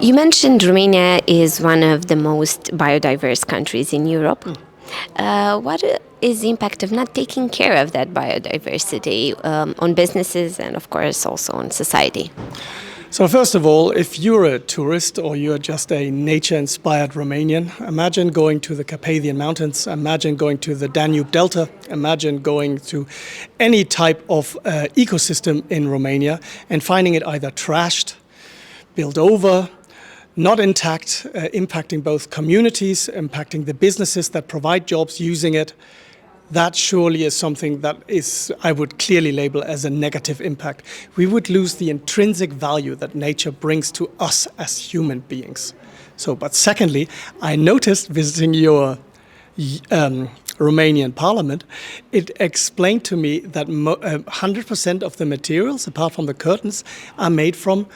You mentioned Romania is one of the most biodiverse countries in Europe. What is the impact of not taking care of that biodiversity on businesses and, of course, also on society? So first of all, if you're a tourist or you're just a nature-inspired Romanian, imagine going to the Carpathian Mountains, imagine going to the Danube Delta, imagine going to any type of ecosystem in Romania and finding it either trashed, built over, not intact, impacting both communities, impacting the businesses that provide jobs using it. That surely is something that I would clearly label as a negative impact. We would lose the intrinsic value that nature brings to us as human beings. But secondly, I noticed visiting your Romanian parliament, it explained to me that 100% of the materials, apart from the curtains, are made from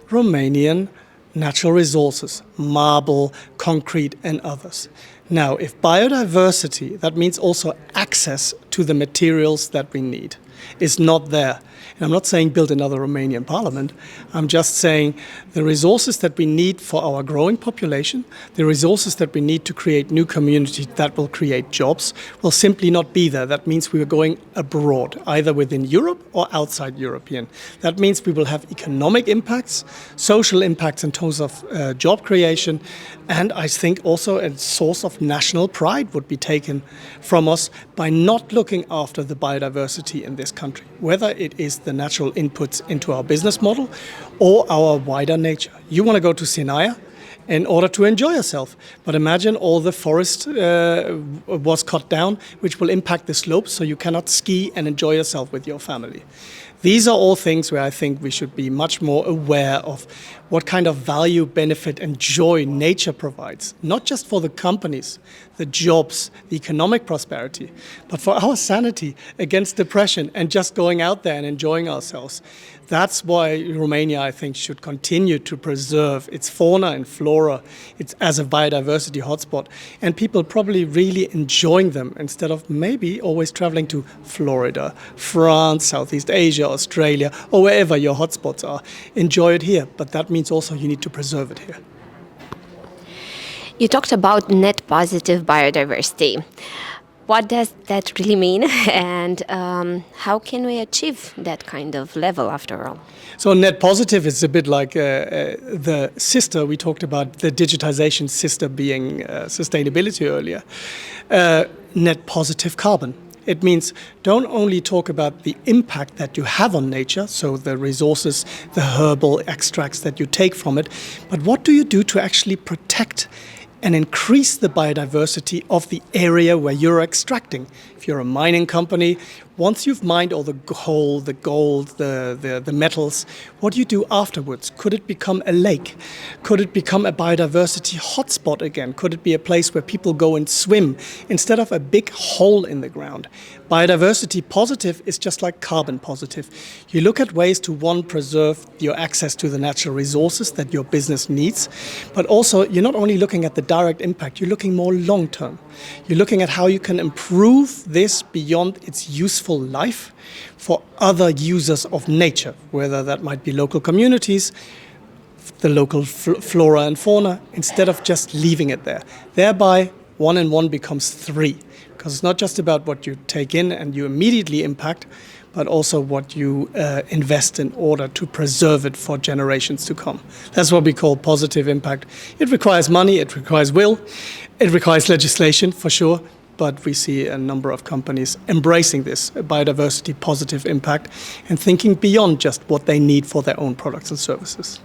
Romanian natural resources, marble, concrete, and others. Now, if biodiversity, that means also access to the materials that we need, is not there. And I'm not saying build another Romanian parliament. I'm just saying the resources that we need for our growing population, the resources that we need to create new communities that will create jobs, will simply not be there. That means we are going abroad, either within Europe or outside European. That means we will have economic impacts, social impacts in terms of job creation, and I think also a source of national pride would be taken from us by not looking after the biodiversity in this country, whether it is the natural inputs into our business model or our wider nature. You want to go to Sinaia in order to enjoy yourself, but imagine all the forest was cut down, which will impact the slopes, so you cannot ski and enjoy yourself with your family. These are all things where I think we should be much more aware of what kind of value, benefit, and joy nature provides, not just for the companies, the jobs, the economic prosperity, but for our sanity against depression and just going out there and enjoying ourselves. That's why Romania, I think, should continue to preserve its fauna and flora as a biodiversity hotspot, and people probably really enjoying them instead of maybe always traveling to Florida, France, Southeast Asia, Australia, or wherever your hotspots are. Enjoy it here, but that means also you need to preserve it here. You talked about net positive biodiversity. What does that really mean, and how can we achieve that kind of level after all? So net positive is a bit like the sister. We talked about the digitization sister being sustainability earlier. Net positive carbon. It means don't only talk about the impact that you have on nature, so the resources, the herbal extracts that you take from it, but what do you do to actually protect and increase the biodiversity of the area where you're extracting? If you're a mining company, once you've mined all the coal, the gold, the metals, what do you do afterwards? Could it become a lake? Could it become a biodiversity hotspot again? Could it be a place where people go and swim instead of a big hole in the ground? Biodiversity positive is just like carbon positive. You look at ways to, one, preserve your access to the natural resources that your business needs, but also you're not only looking at the direct impact, you're looking more long term. You're looking at how you can improve this beyond its useful life for other users of nature, whether that might be local communities, the local flora and fauna, instead of just leaving it there. Thereby, 1 and 1 becomes 3, because it's not just about what you take in and you immediately impact, but also what you invest in order to preserve it for generations to come. That's what we call positive impact. It requires money, it requires will, it requires legislation for sure, but we see a number of companies embracing this biodiversity positive impact and thinking beyond just what they need for their own products and services.